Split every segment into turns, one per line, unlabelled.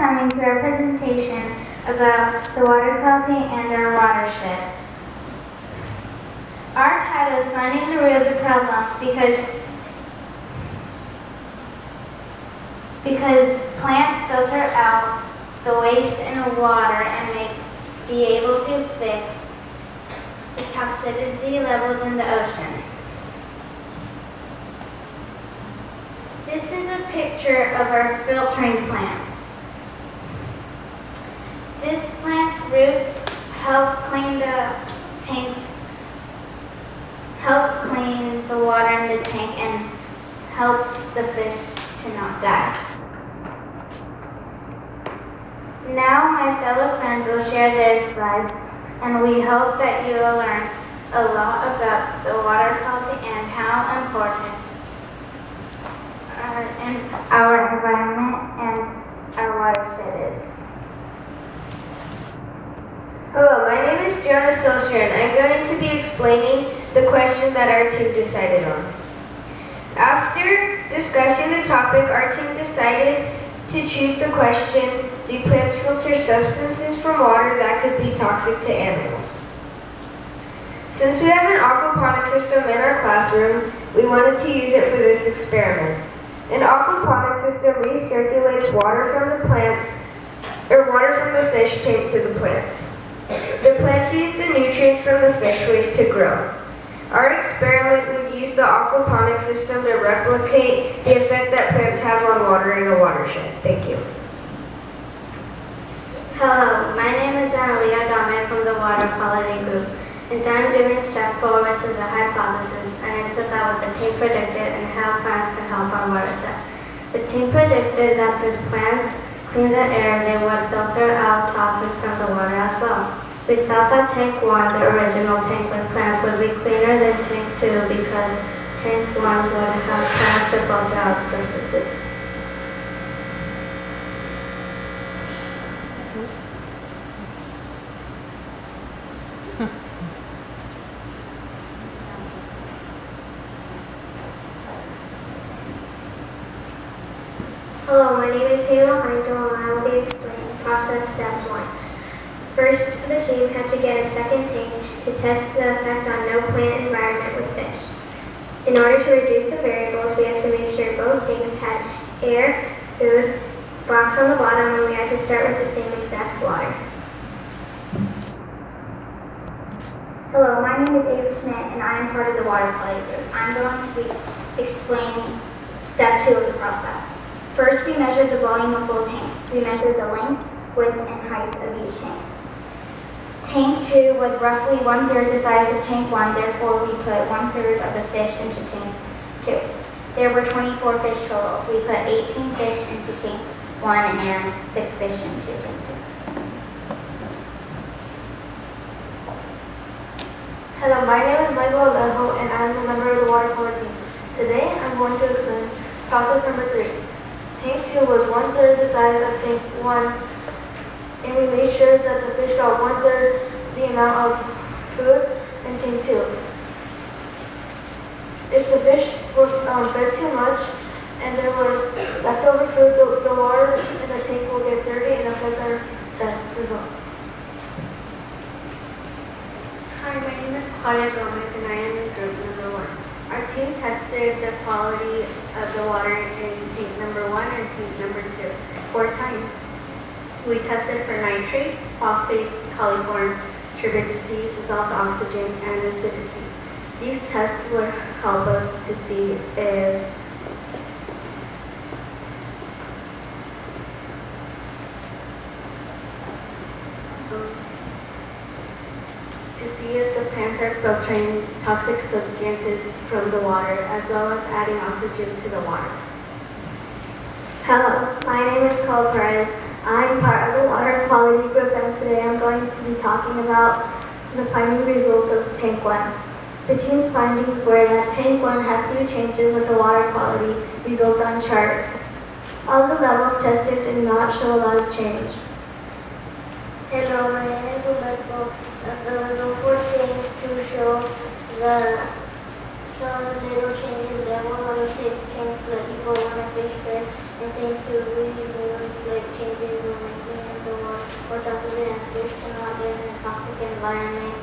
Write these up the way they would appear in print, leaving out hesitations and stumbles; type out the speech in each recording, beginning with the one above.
coming to our presentation about the water quality and our watershed. Our title is Finding the Root of the Problem because plants filter out the waste in the water and may be able to fix the toxicity levels in the ocean. This is a picture of our filtering plants. This plant's roots help clean the tanks, help clean the water in the tank, and helps the fish to not die. Now my fellow friends will share their slides, and we hope that you will learn a lot about the water quality and how important our environment and our watershed is.
Hello, my name is Jonas Soldan, and I'm going to be explaining the question that our team decided on. After discussing the topic, our team decided to choose the question, do plants filter substances from water that could be toxic to animals? Since we have an aquaponic system in our classroom, we wanted to use it for this experiment. An aquaponic system recirculates water from the plants, or water from the fish tank to the plants. The plants use the nutrients from the fish waste to grow. Our experiment would use the aquaponic system to replicate the effect that plants have on water in a watershed. Thank you.
Hello, my name is Analia Dame from the Water Quality Group, and I'm doing step 4, which is a hypothesis, and it's about what the team predicted and how plants can help our watershed. The team predicted that since plants clean the air, they would filter out toxins from the water as well. We thought that tank 1, the original tank with plants, would be cleaner than tank 2 because tank 1 would have plants to filter out substances. Hello, my name is Halo Heindel, and I will be explaining process step 1. First, the team had to get a second tank to test the effect on no plant environment with fish. In order to reduce the variables, we had to make sure both tanks had air, food, box on the bottom, and we had to start with the same exact water.
Hello, my name is Ava Schmidt, and I am part of the water quality group. I'm going to be explaining step 2 of the process. First, we measured the volume of both tanks. We measured the length, width, and height of each tank. Tank 2 was roughly 1/3 the size of tank 1, therefore we put 1/3 of the fish into tank 2. There were 24 fish total. We put 18 fish into tank 1 and 6 fish into tank 2.
Hello, my name is Michael Alejo, and I am a member of the water quality team. Today, I'm going to explain process number 3. Tank 2 was 1/3 the size of tank 1, and we made sure that the fish got 1/3 the amount of food in tank 2. If the fish were fed too much and there was leftover food, the water in the tank will get dirty and affect our test results.
Hi, my name is Claudia Gomez, and I am in group number 1. Our team tested the quality of the water in tank number 1 and tank number 2 4 times. We tested for nitrates, phosphates, coliform, turbidity, dissolved oxygen, and acidity. These tests would help us to see if the plants are filtering toxic substances from the water, as well as adding oxygen to the water.
Hello, my name is Cole Perez. I'm part of the water quality group, and today I'm going to be talking about the finding results of Tank 1. The team's findings were that Tank 1 had few changes with the water quality results on chart. All the levels tested did not show a lot of change.
Hello, my name is Humberto. The result for Tank 2 show the little changes. There were only 6 tanks that equal 1 fish per, and Tank 2 really was like changes healthy and fish cannot live in a toxic environment.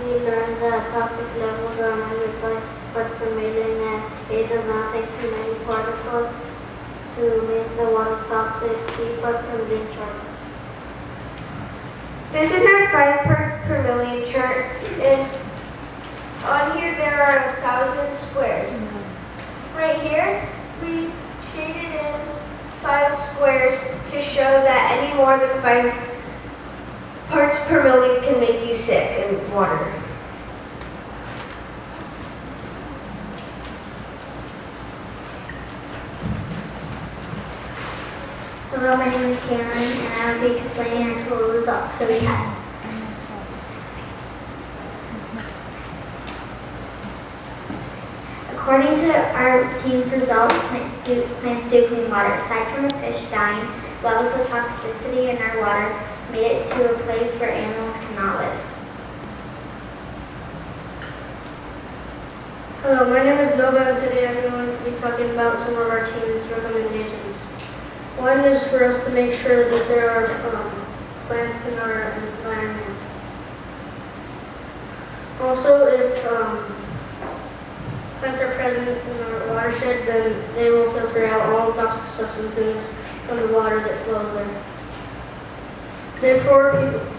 We learned that toxic levels are 100 parts per million and it does not take too many particles to make the water toxic. 3 parts per million chart.
This is our 5 part per million chart, and on here there are 1,000 squares. Right here, we shaded in 5 squares to show that any more than 5 parts per million can make you sick in water.
Hello, my name is Cameron, and I will be explaining our total results for the test. According to our team's results, plants do clean water. Aside from the fish dying, levels of toxicity in our water made it to a place where animals cannot live.
Hello, my name is Nova, and today I'm going to be talking about some of our team's recommendations. One is for us to make sure that there are plants in our environment. Also, if plants are present in our watershed, then they will filter out all toxic substances from the water that flows there. Therefore,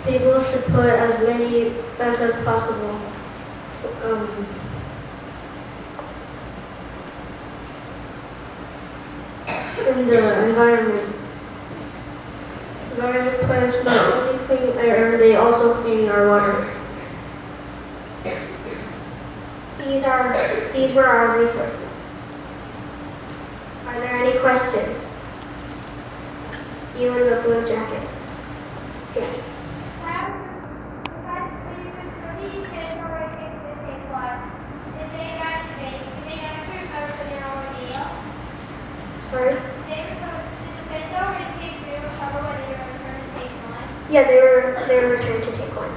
people should put as many plants as possible. In the environment. Environment plants not only clean air, they also clean our water.
These were our resources. Are there any questions? You in the blue jacket. Yeah. Sorry? Yeah, they were returned to take one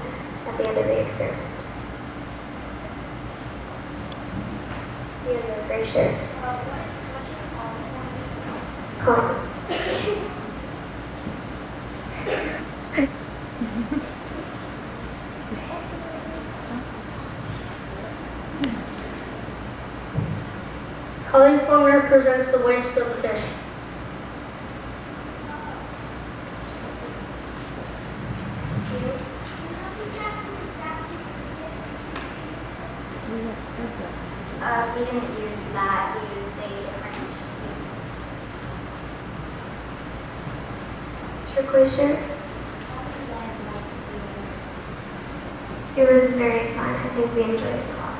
at the end of the experiment. You have a gray shirt. Colin.
Coliform represents the waste of fish.
We didn't use that. We used a different turquoise shirt. It was very fun. I think we enjoyed it a lot.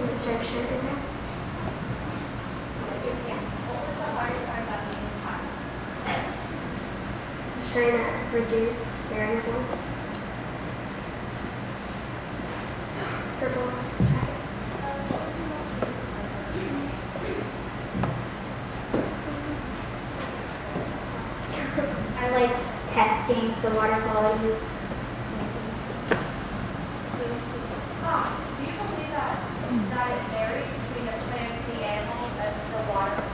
And the striped shirt in there. Trying to reduce variables. Purple jacket. I liked testing the water quality.
Do you believe that it varies between the plants, the animals, and the water?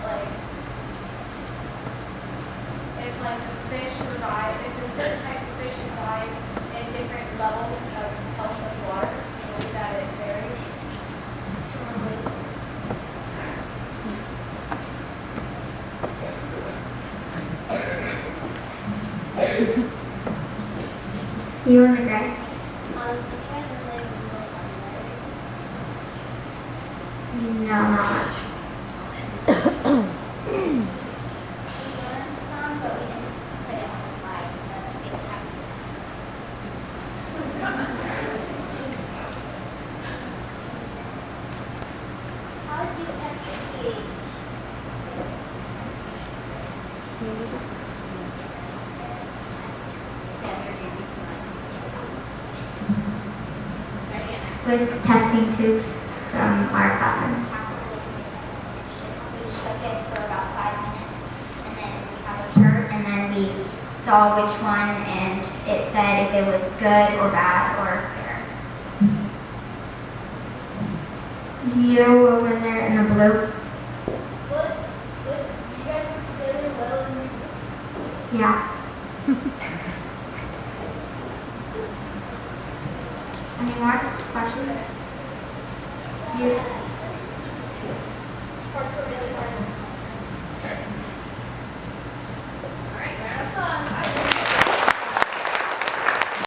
If the fish survive, if a certain type of fish survive in different levels of health of water, do you believe that it varies?
You in the gray? No, not much.
How did you test the pH?
With testing tubes from our classroom.
We shook it for about 5 minutes, and then we had a chart, and then we saw which one, and it said if it was good or bad or fair.
You over there in the blue.
What do you guys
Any more questions? You?